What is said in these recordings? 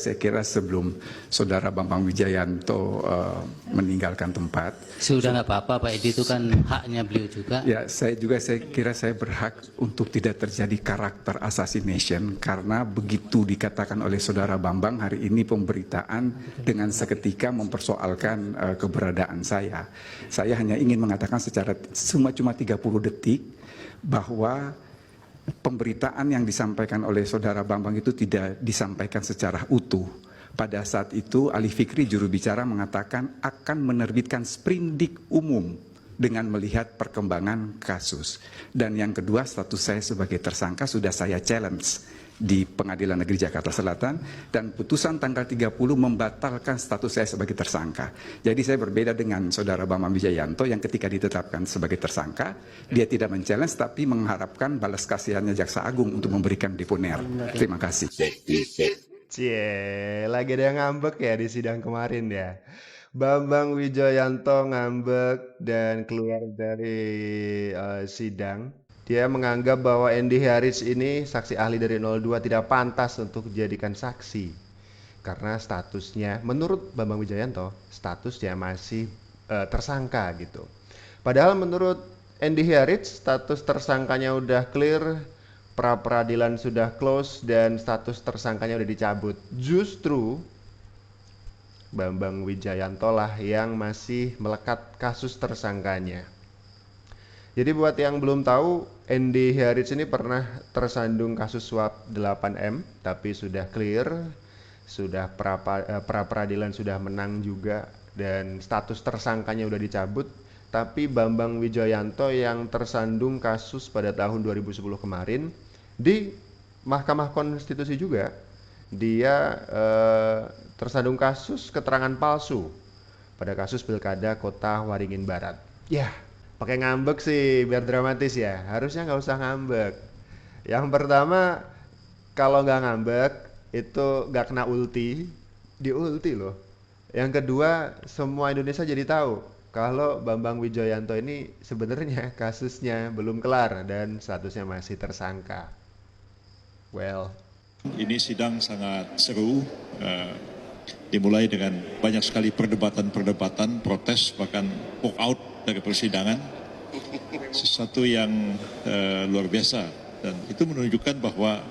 Saya kira sebelum Saudara Bambang Wijayanto meninggalkan tempat. Sudah nggak apa-apa Pak Edi, itu kan haknya beliau juga. Ya, saya kira saya berhak untuk tidak terjadi karakter assassination karena begitu dikatakan oleh Saudara Bambang hari ini pemberitaan dengan seketika mempersoalkan keberadaan saya. Saya hanya ingin mengatakan secara cuma 30 detik bahwa pemberitaan yang disampaikan oleh Saudara Bambang itu tidak disampaikan secara utuh. Pada saat itu Ali Fikri juru bicara mengatakan akan menerbitkan sprindik umum dengan melihat perkembangan kasus. Dan yang kedua, status saya sebagai tersangka sudah saya challenge di Pengadilan Negeri Jakarta Selatan dan putusan tanggal 30 membatalkan status saya sebagai tersangka. Jadi saya berbeda dengan Saudara Bambang Wijayanto yang ketika ditetapkan sebagai tersangka, dia tidak men-challenge tapi mengharapkan balas kasihannya Jaksa Agung untuk memberikan deponer. Terima kasih. Cie, lagi ada yang ngambek ya di sidang kemarin ya. Bambang Wijayanto ngambek dan keluar dari sidang. Dia menganggap bahwa Andy Harris ini saksi ahli dari 02 tidak pantas untuk dijadikan saksi. Karena statusnya, menurut Bambang Wijayanto, statusnya masih tersangka gitu. Padahal menurut Andy Harris, status tersangkanya udah clear, pra-peradilan sudah close, dan status tersangkanya udah dicabut. Justru Bambang Wijayanto lah yang masih melekat kasus tersangkanya. Jadi buat yang belum tahu, Andy Harris ini pernah tersandung kasus suap 8M, tapi sudah clear, sudah pra-peradilan sudah menang juga, dan status tersangkanya udah dicabut. Tapi Bambang Wijayanto yang tersandung kasus pada tahun 2010 kemarin di Mahkamah Konstitusi juga, dia tersandung kasus keterangan palsu pada kasus Pilkada Kota Waringin Barat. Ya, pakai ngambek sih biar dramatis ya, harusnya nggak usah ngambek. Yang pertama, kalau nggak ngambek itu nggak kena ulti, di ulti loh. Yang kedua, semua Indonesia jadi tahu kalau Bambang Wijayanto ini sebenarnya kasusnya belum kelar dan statusnya masih tersangka. Well, ini sidang sangat seru, dimulai dengan banyak sekali perdebatan, protes, bahkan walk out dari persidangan. Sesuatu yang luar biasa, dan itu menunjukkan bahwa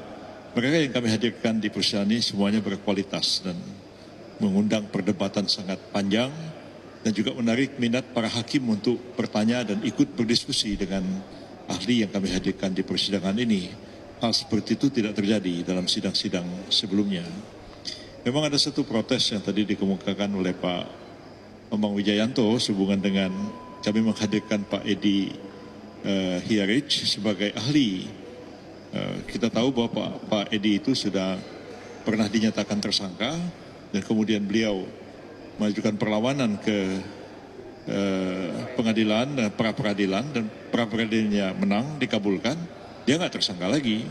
mereka yang kami hadirkan di persidangan ini semuanya berkualitas dan mengundang perdebatan sangat panjang dan juga menarik minat para hakim untuk bertanya dan ikut berdiskusi dengan ahli yang kami hadirkan di persidangan ini. Hal seperti itu tidak terjadi dalam sidang-sidang sebelumnya. Memang ada satu protes yang tadi dikemukakan oleh Pak Bambang Wijayanto sehubungan dengan kami menghadirkan Pak Edi Hiarij sebagai ahli. Kita tahu bahwa Pak Edi itu sudah pernah dinyatakan tersangka dan kemudian beliau mengajukan perlawanan ke pengadilan dan pra-peradilan, dan pra-peradilannya menang, dikabulkan, dia nggak tersangka lagi.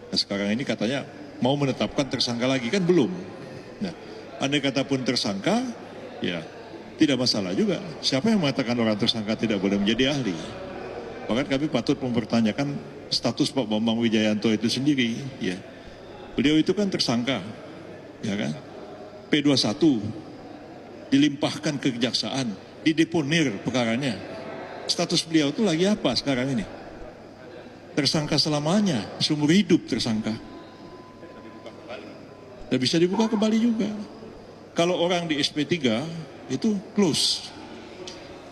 Nah sekarang ini katanya mau menetapkan tersangka lagi, kan belum. Nah, andai kata pun tersangka, ya tidak masalah juga. Siapa yang mengatakan orang tersangka tidak boleh menjadi ahli? Bahkan kami patut mempertanyakan status Pak Bambang Wijayanto itu sendiri. Ya, beliau itu kan tersangka, ya kan? P21 dilimpahkan ke kejaksaan, dideponir perkaranya. Status beliau itu lagi apa sekarang ini? Tersangka selamanya, seumur hidup tersangka. Dan bisa dibuka kembali juga. Kalau orang di SP3 itu close.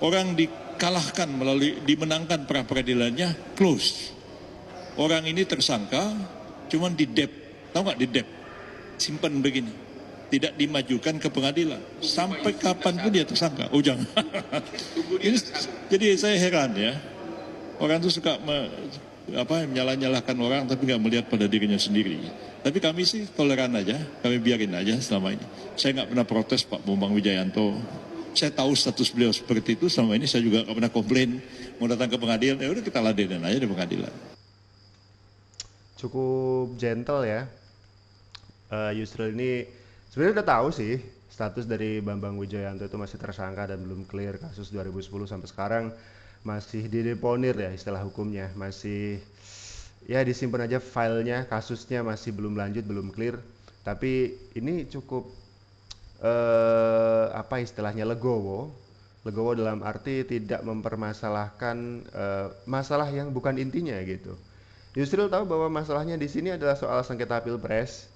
Orang dikalahkan melalui dimenangkan pra-peradilannya close. Orang ini tersangka cuman di dep. Tahu nggak di dep? Simpan begini. Tidak dimajukan ke pengadilan. Sampai kapan pun dia tersangka. Oh jangan. Ini, jadi saya heran ya. Orang itu suka menyalah-nyalahkan orang tapi nggak melihat pada dirinya sendiri. Tapi kami sih toleran aja, kami biarin aja selama ini. Saya nggak pernah protes Pak Bambang Wijayanto. Saya tahu status beliau seperti itu, selama ini saya juga nggak pernah komplain mau datang ke pengadilan. Ya udah kita ladenin aja di pengadilan. cukup gentle ya. Yusril ini sebenarnya udah tahu sih status dari Bambang Wijayanto itu masih tersangka dan belum clear kasus 2010 sampai sekarang. Masih dideponir ya istilah hukumnya, masih ya disimpan aja filenya, kasusnya masih belum lanjut, belum clear. Tapi ini cukup apa istilahnya, legowo. Legowo dalam arti tidak mempermasalahkan masalah yang bukan intinya gitu. Yusril tahu bahwa masalahnya di sini adalah soal sengketa pilpres.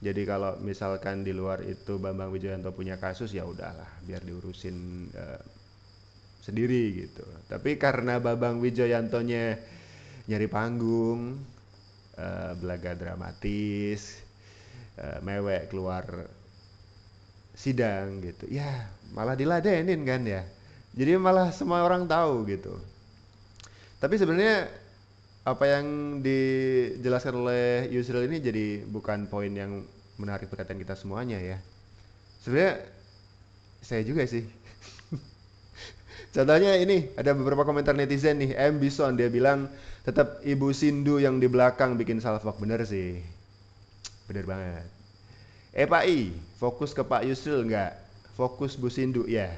Jadi kalau misalkan di luar itu Bambang Wijoyanto punya kasus, ya udahlah, biar diurusin sendiri gitu. Tapi karena Bambang Wijoyantonya nyari panggung, belaga dramatis, mewek keluar sidang gitu, ya malah diladenin kan ya. Jadi malah semua orang tahu gitu. Tapi sebenarnya apa yang dijelaskan oleh Yusril ini jadi bukan poin yang menarik perhatian kita semuanya ya. Sebenarnya saya juga sih. Contohnya ini ada beberapa komentar netizen nih. M Bison dia bilang tetap Ibu Sindu yang di belakang bikin salfok. Bener sih, bener banget. Pak I, fokus ke Pak Yusril enggak? Fokus Bu Sindu ya.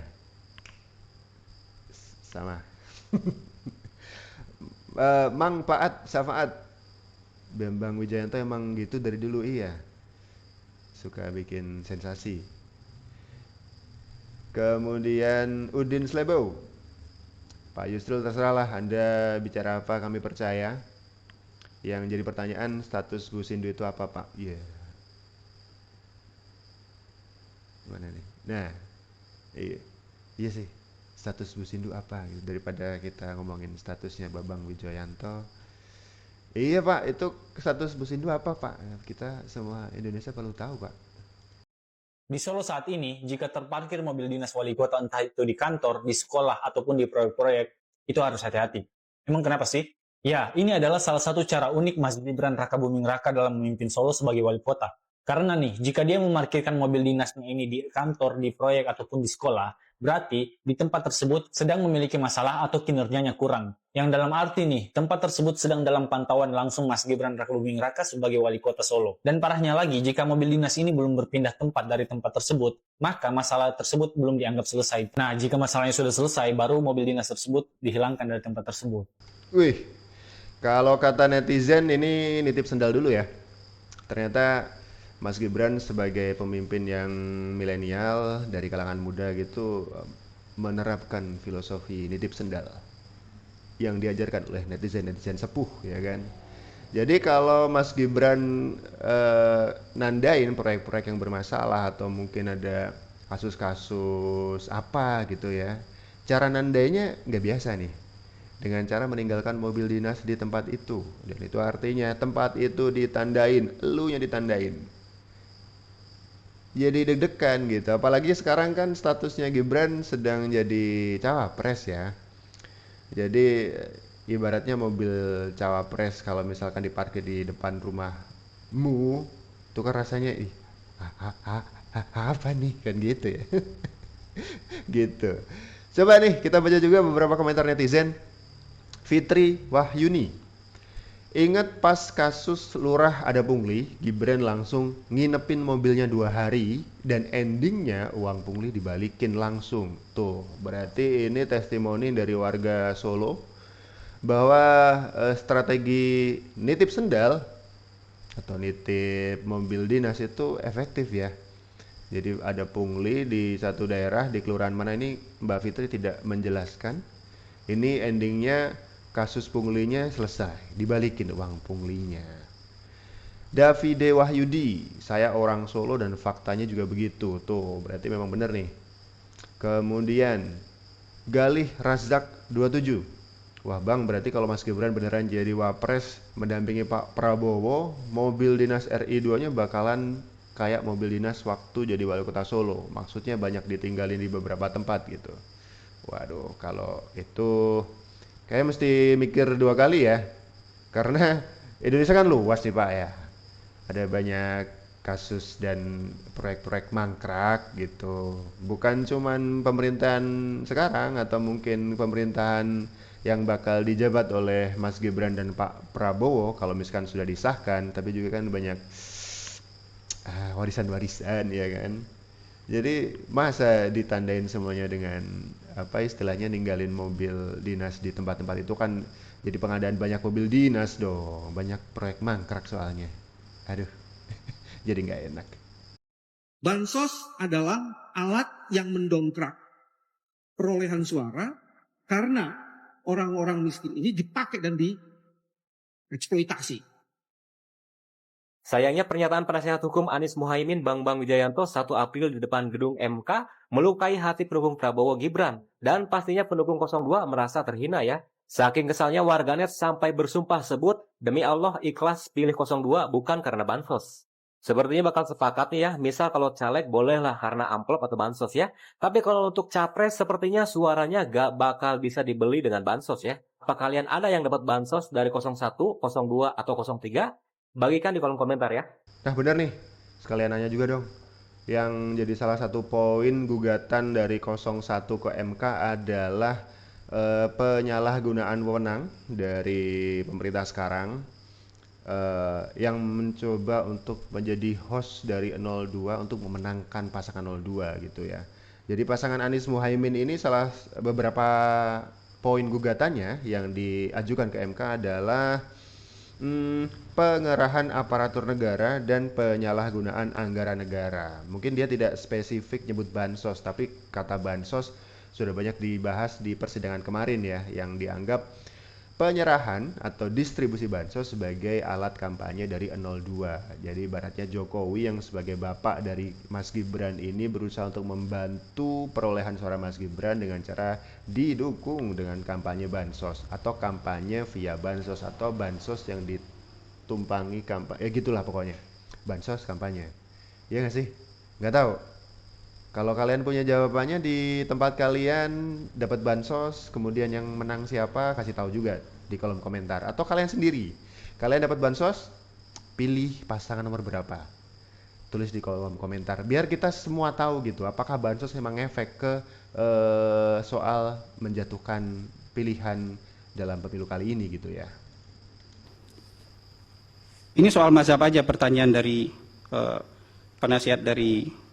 Sama. Mang Paat Safaat, Bambang Wijoyanto emang gitu dari dulu, iya. Suka bikin sensasi. Kemudian Udin Slebo, Pak Yusril terserahlah Anda bicara apa, kami percaya. Yang jadi pertanyaan, status Bu Sindu itu apa Pak? Iya. Mana nih? Nah, iya sih. Status Bu Sindu apa gitu. Daripada kita ngomongin statusnya Bambang Wijoyanto. Iya Pak, itu status Bu Sindu apa Pak? Kita semua Indonesia perlu tahu Pak. Di Solo saat ini, jika terparkir mobil dinas wali kota entah itu di kantor, di sekolah, ataupun di proyek-proyek, itu harus hati-hati. Emang kenapa sih? Ya, ini adalah salah satu cara unik Mas Gibran Rakabuming Raka dalam memimpin Solo sebagai wali kota. Karena nih, jika dia memarkirkan mobil dinasnya ini di kantor, di proyek, ataupun di sekolah, berarti di tempat tersebut sedang memiliki masalah atau kinerjanya kurang. Yang dalam arti nih, tempat tersebut sedang dalam pantauan langsung Mas Gibran Rakabuming Raka sebagai wali kota Solo. Dan parahnya lagi, jika mobil dinas ini belum berpindah tempat dari tempat tersebut, maka masalah tersebut belum dianggap selesai. Nah, jika masalahnya sudah selesai, baru mobil dinas tersebut dihilangkan dari tempat tersebut. Wih, kalau kata netizen ini nitip sendal dulu ya. Ternyata Mas Gibran sebagai pemimpin yang milenial dari kalangan muda gitu menerapkan filosofi nitip sendal yang diajarkan oleh netizen-netizen sepuh ya kan. Jadi kalau Mas Gibran nandain proyek-proyek yang bermasalah atau mungkin ada kasus-kasus apa gitu ya, cara nandainya nggak biasa nih, dengan cara meninggalkan mobil dinas di tempat itu. Dan itu artinya tempat itu ditandain, elunya ditandain. Jadi deg-degan gitu, apalagi sekarang kan statusnya Gibran sedang jadi cawapres ya. Jadi ibaratnya mobil cawapres kalau misalkan diparkir di depan rumahmu, itu kan rasanya apa nih kan gitu ya. Gitu. Coba nih kita baca juga beberapa komentar netizen. Fitri Wahyuni, ingat pas kasus lurah ada pungli, Gibran langsung nginepin mobilnya 2 hari dan endingnya uang pungli dibalikin langsung. Tuh, berarti ini testimoni dari warga Solo bahwa strategi nitip sendal atau nitip mobil dinas itu efektif ya. Jadi ada pungli di satu daerah di kelurahan mana ini Mbak Fitri tidak menjelaskan. Ini endingnya kasus punglinya selesai, dibalikin uang punglinya. Davide Wahyudi, saya orang Solo dan faktanya juga begitu. Tuh, berarti memang benar nih. Kemudian Galih Razak 27. Wah bang, berarti kalau Mas Gibran beneran jadi wapres mendampingi Pak Prabowo, mobil dinas RI 2-nya bakalan kayak mobil dinas waktu jadi wali kota Solo. Maksudnya banyak ditinggalin di beberapa tempat gitu. Waduh, kalau itu kayak mesti mikir 2 kali ya. Karena Indonesia kan luas nih Pak ya. Ada banyak kasus dan proyek-proyek mangkrak gitu. Bukan cuman pemerintahan sekarang atau mungkin pemerintahan yang bakal dijabat oleh Mas Gibran dan Pak Prabowo kalau misalkan sudah disahkan, tapi juga kan banyak warisan-warisan ya kan. Jadi masa ditandain semuanya dengan apa istilahnya ninggalin mobil dinas di tempat-tempat itu kan jadi pengadaan banyak mobil dinas dong, banyak proyek mangkrak soalnya. Aduh, jadi nggak enak. Bansos adalah alat yang mendongkrak perolehan suara karena orang-orang miskin ini dipakai dan dieksploitasi. Sayangnya pernyataan penasihat hukum Anies Muhaimin Bambang Wijayanto 1 April di depan gedung MK melukai hati pendukung Prabowo Gibran. Dan pastinya pendukung 02 merasa terhina ya. Saking kesalnya warganet sampai bersumpah sebut, demi Allah ikhlas pilih 02 bukan karena bansos. Sepertinya bakal sepakat nih ya, misal kalau caleg bolehlah karena amplop atau bansos ya. Tapi kalau untuk capres sepertinya suaranya gak bakal bisa dibeli dengan bansos ya. Apa kalian ada yang dapat bansos dari 01, 02, atau 03? Bagikan di kolom komentar ya. Nah benar nih, sekalian nanya juga dong. Yang jadi salah satu poin gugatan dari 01 ke MK adalah penyalahgunaan wewenang dari pemerintah sekarang yang mencoba untuk menjadi host dari 02 untuk memenangkan pasangan 02 gitu ya. Jadi pasangan Anies Muhaimin ini salah beberapa poin gugatannya yang diajukan ke MK adalah pengerahan aparatur negara dan penyalahgunaan anggaran negara. Mungkin dia tidak spesifik nyebut bansos, tapi kata bansos sudah banyak dibahas di persidangan kemarin ya, yang dianggap penyerahan atau distribusi bansos sebagai alat kampanye dari 02. Jadi ibaratnya Jokowi yang sebagai bapak dari Mas Gibran ini berusaha untuk membantu perolehan suara Mas Gibran dengan cara didukung dengan kampanye bansos atau kampanye via bansos atau bansos yang ditumpangi kampanye. Ya gitulah pokoknya. Bansos kampanye. Ya nggak sih? Nggak tahu. Kalau kalian punya jawabannya di tempat kalian dapat bansos, kemudian yang menang siapa, kasih tahu juga di kolom komentar. Atau kalian sendiri, kalian dapat bansos, pilih pasangan nomor berapa. Tulis di kolom komentar, biar kita semua tahu gitu, apakah bansos memang efek ke soal menjatuhkan pilihan dalam pemilu kali ini gitu ya. Ini soal mazhab aja pertanyaan dari penasihat dari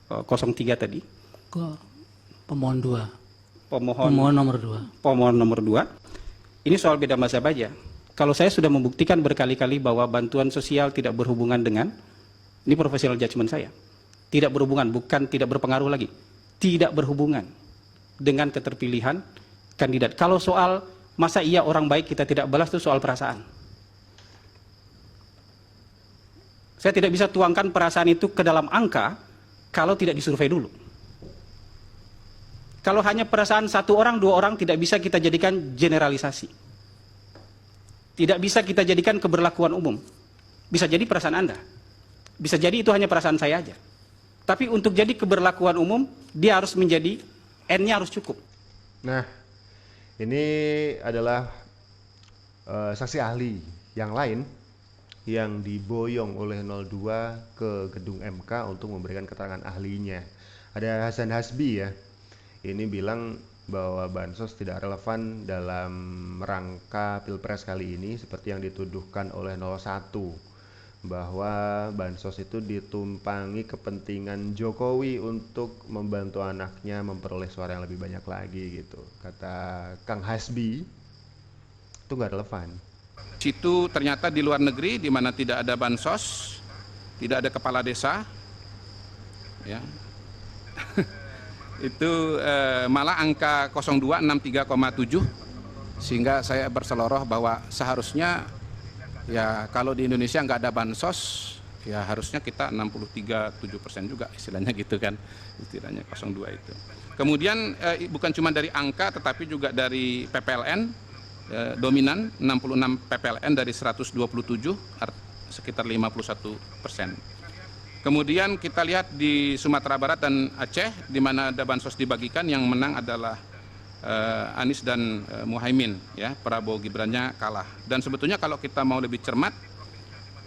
03 tadi. Kok pemohon 2? Pemohon nomor 2. Pemohon nomor 2. Ini soal beda mazhab aja. Kalau saya sudah membuktikan berkali-kali bahwa bantuan sosial tidak berhubungan dengan, ini professional judgment saya, tidak berhubungan, bukan tidak berpengaruh lagi, tidak berhubungan dengan keterpilihan kandidat. Kalau soal masa iya orang baik kita tidak balas, itu soal perasaan. Saya tidak bisa tuangkan perasaan itu ke dalam angka kalau tidak disurvei dulu. Kalau hanya perasaan 1 orang, 2 orang tidak bisa kita jadikan generalisasi. Tidak bisa kita jadikan keberlakuan umum. Bisa jadi perasaan Anda. Bisa jadi itu hanya perasaan saya aja. Tapi untuk jadi keberlakuan umum, dia harus menjadi, N-nya harus cukup. Nah, ini adalah saksi ahli yang lain yang diboyong oleh 02 ke gedung MK untuk memberikan keterangan ahlinya. Ada Hasan Hasbi ya, ini bilang bahwa bansos tidak relevan dalam rangka pilpres kali ini seperti yang dituduhkan oleh 01, bahwa bansos itu ditumpangi kepentingan Jokowi untuk membantu anaknya memperoleh suara yang lebih banyak lagi gitu. Kata Kang Hasbi, itu nggak relevan. Situ ternyata di luar negeri di mana tidak ada bansos, tidak ada kepala desa, ya. Itu malah angka 02 63,7, sehingga saya berseloroh bahwa seharusnya ya kalau di Indonesia nggak ada bansos, ya harusnya kita 63,7% juga istilahnya gitu kan, istilahnya 02 itu. Kemudian bukan cuma dari angka tetapi juga dari PPLN. Dominan 66 PPLN dari 127, sekitar 51%. Kemudian kita lihat di Sumatera Barat dan Aceh, di mana ada bansos dibagikan, yang menang adalah Anies dan Muhaimin, ya, Prabowo Gibrannya kalah. Dan sebetulnya kalau kita mau lebih cermat,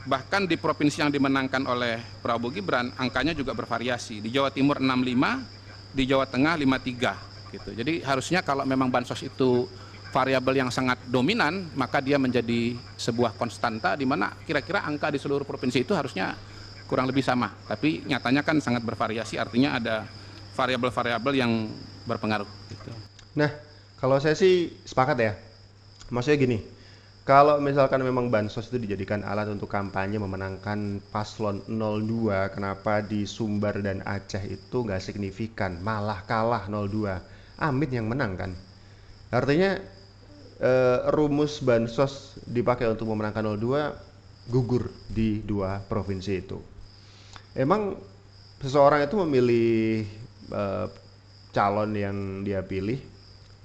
bahkan di provinsi yang dimenangkan oleh Prabowo Gibran, angkanya juga bervariasi. Di Jawa Timur 65, di Jawa Tengah 53, gitu. Jadi harusnya kalau memang bansos itu variabel yang sangat dominan, maka dia menjadi sebuah konstanta di mana kira-kira angka di seluruh provinsi itu harusnya kurang lebih sama. Tapi nyatanya kan sangat bervariasi, artinya ada variabel-variabel yang berpengaruh. Gitu. Nah, kalau saya sih sepakat ya. Maksudnya gini, Kalau misalkan memang bansos itu dijadikan alat untuk kampanye memenangkan paslon 02, kenapa di Sumbar dan Aceh itu nggak signifikan, malah kalah 02? Amin yang menang kan? Artinya rumus bansos dipakai untuk memenangkan 02 gugur di dua provinsi itu. Emang seseorang itu memilih calon yang dia pilih,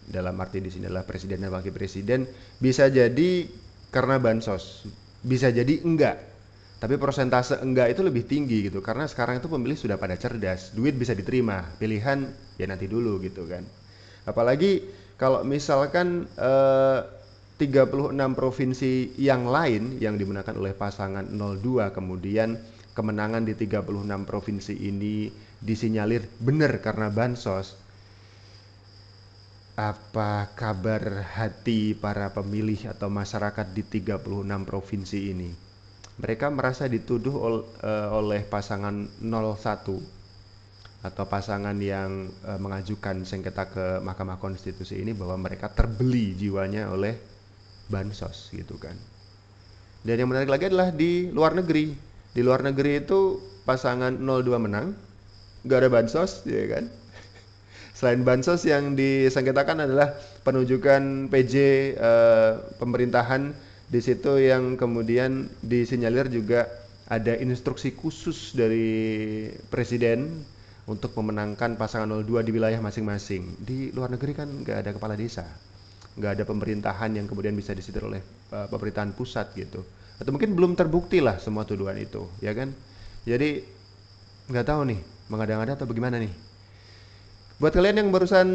dalam arti di sini adalah presiden dan wakil presiden, bisa jadi karena bansos, bisa jadi enggak. Tapi persentase enggak itu lebih tinggi gitu, karena sekarang itu pemilih sudah pada cerdas, duit bisa diterima, pilihan ya nanti dulu gitu kan. Apalagi kalau misalkan 36 provinsi yang lain yang dimenangkan oleh pasangan 02, kemudian kemenangan di 36 provinsi ini disinyalir benar karena bansos. Apa kabar hati para pemilih atau masyarakat di 36 provinsi ini? Mereka merasa dituduh oleh pasangan 01 atau pasangan yang mengajukan sengketa ke Mahkamah Konstitusi ini bahwa mereka terbeli jiwanya oleh bansos gitu kan. Dan yang menarik lagi adalah di luar negeri. Di luar negeri itu pasangan 02 menang, nggak ada bansos, ya kan? Selain bansos yang disengketakan adalah penunjukan PJ pemerintahan, di situ yang kemudian disinyalir juga ada instruksi khusus dari presiden untuk memenangkan pasangan 02 di wilayah masing-masing. Di luar negeri kan nggak ada kepala desa, nggak ada pemerintahan yang kemudian bisa disetir oleh pemerintahan pusat gitu. Atau mungkin belum terbukti lah semua tuduhan itu, ya kan? Jadi nggak tahu nih, mengada-ngada atau bagaimana nih. Buat kalian yang barusan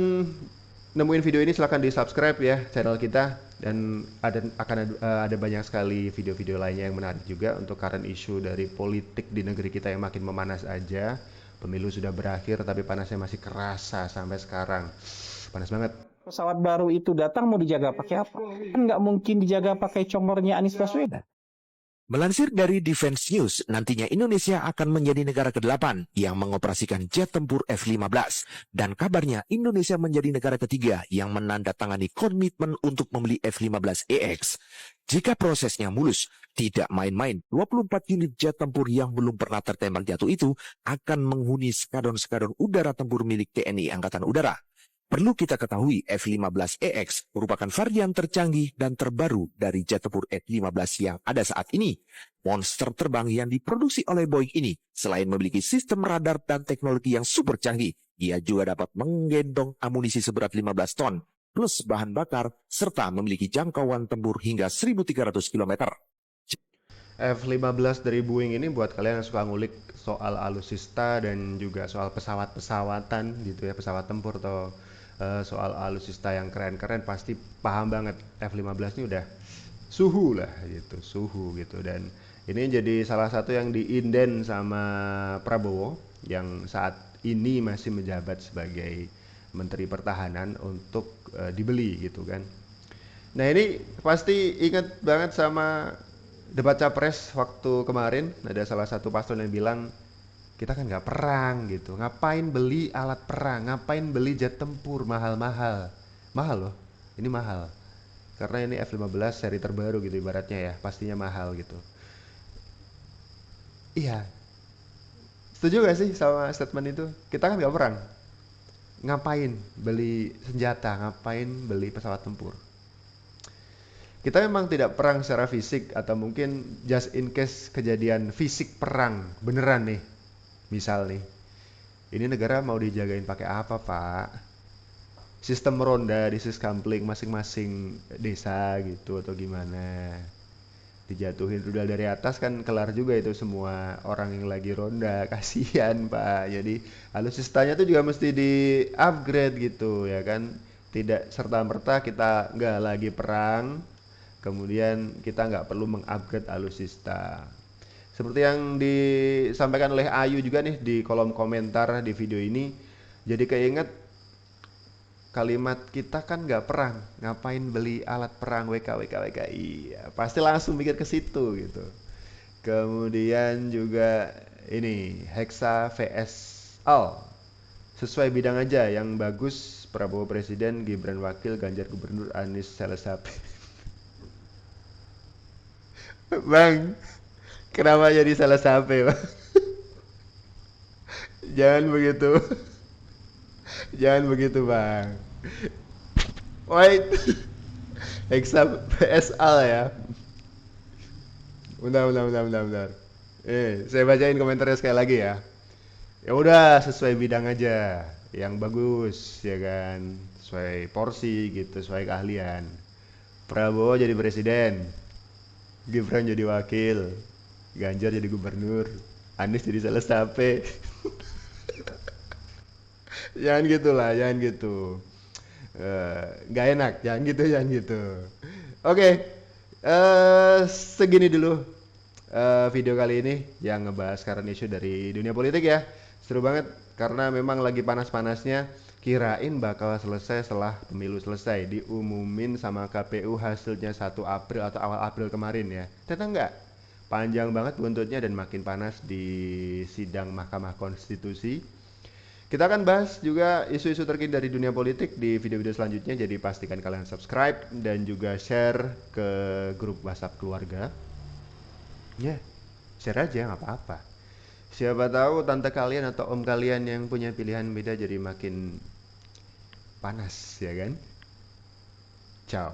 nemuin video ini, silahkan di subscribe ya channel kita, dan ada banyak sekali video-video lainnya yang menarik juga untuk current issue dari politik di negeri kita yang makin memanas aja. Pemilu sudah berakhir tapi panasnya masih kerasa sampai sekarang, panas banget. Pesawat baru itu datang mau dijaga pakai apa? Kan nggak mungkin dijaga pakai comornya Anies Baswedan. Melansir dari Defense News, nantinya Indonesia akan menjadi negara ke-8 yang mengoperasikan jet tempur F-15. Dan kabarnya Indonesia menjadi negara ketiga yang menandatangani komitmen untuk membeli F-15EX. Jika prosesnya mulus, tidak main-main, 24 unit jet tempur yang belum pernah tertembak jatuh itu akan menghuni skadron-skadron udara tempur milik TNI Angkatan Udara. Perlu kita ketahui, F-15EX merupakan varian tercanggih dan terbaru dari jet tempur F-15 yang ada saat ini. Monster terbang yang diproduksi oleh Boeing ini, selain memiliki sistem radar dan teknologi yang super canggih, ia juga dapat menggendong amunisi seberat 15 ton, plus bahan bakar, serta memiliki jangkauan tempur hingga 1.300 km. F-15 dari Boeing ini buat kalian yang suka ngulik soal alutsista dan juga soal pesawat-pesawatan gitu ya, pesawat tempur atau soal alutsista yang keren-keren, pasti paham banget. F-15 ini udah suhu lah gitu, suhu gitu. Dan ini jadi salah satu yang diinden sama Prabowo yang saat ini masih menjabat sebagai Menteri Pertahanan untuk dibeli gitu kan. Nah ini pasti ingat banget sama debat capres waktu kemarin. Ada salah satu paslon yang bilang, kita kan nggak perang gitu, ngapain beli alat perang, ngapain beli jet tempur mahal-mahal. Mahal loh, ini mahal, karena ini F-15 seri terbaru gitu ibaratnya ya, pastinya mahal gitu. Iya, setuju gak sih sama statement itu? Kita kan nggak perang, ngapain beli senjata, ngapain beli pesawat tempur. Kita memang tidak perang secara fisik, atau mungkin just in case kejadian fisik perang beneran nih. Misal nih, ini negara mau dijagain pakai apa, Pak? Sistem ronda di Siskampling masing-masing desa gitu atau gimana? Dijatuhin rudal dari atas kan kelar juga itu semua orang yang lagi ronda, kasihan, Pak. Jadi alutsistanya tuh juga mesti di-upgrade gitu ya kan? Tidak serta-merta kita nggak lagi perang, kemudian kita nggak perlu mengupgrade alutsista. Seperti yang disampaikan oleh Ayu juga nih di kolom komentar di video ini, jadi keinget kalimat kita kan nggak perang, ngapain beli alat perang WK. Iya, pasti langsung mikir ke situ gitu. Kemudian juga ini Hexa VS Al, sesuai bidang aja, yang bagus Prabowo Presiden, Gibran Wakil, Ganjar Gubernur, Anies Salesapi. Bang, kenapa jadi salah sampai, Bang? Jangan begitu. Jangan begitu, Bang. Wait. Exam PSL ya. Bentar. Saya bacain komentarnya sekali lagi ya. Ya udah, sesuai bidang aja, yang bagus ya kan, sesuai porsi gitu, sesuai keahlian. Prabowo jadi presiden, Gibran jadi wakil, Ganjar jadi gubernur, Anies jadi salah satu. Jangan gitulah, jangan gitu. Nggak enak, jangan gitu. Oke, segini dulu video kali ini yang ngebahas current issue dari dunia politik ya. Seru banget karena memang lagi panas-panasnya. Kirain bakal selesai setelah pemilu selesai, diumumin sama KPU hasilnya 1 April atau awal April kemarin ya. Ternyata enggak. Panjang banget buntutnya dan makin panas di sidang Mahkamah Konstitusi. Kita akan bahas juga isu-isu terkini dari dunia politik di video-video selanjutnya. Jadi pastikan kalian subscribe dan juga share ke grup WhatsApp keluarga. Ya, share aja nggak apa-apa. Siapa tahu tante kalian atau om kalian yang punya pilihan beda jadi makin panas, ya kan? Ciao.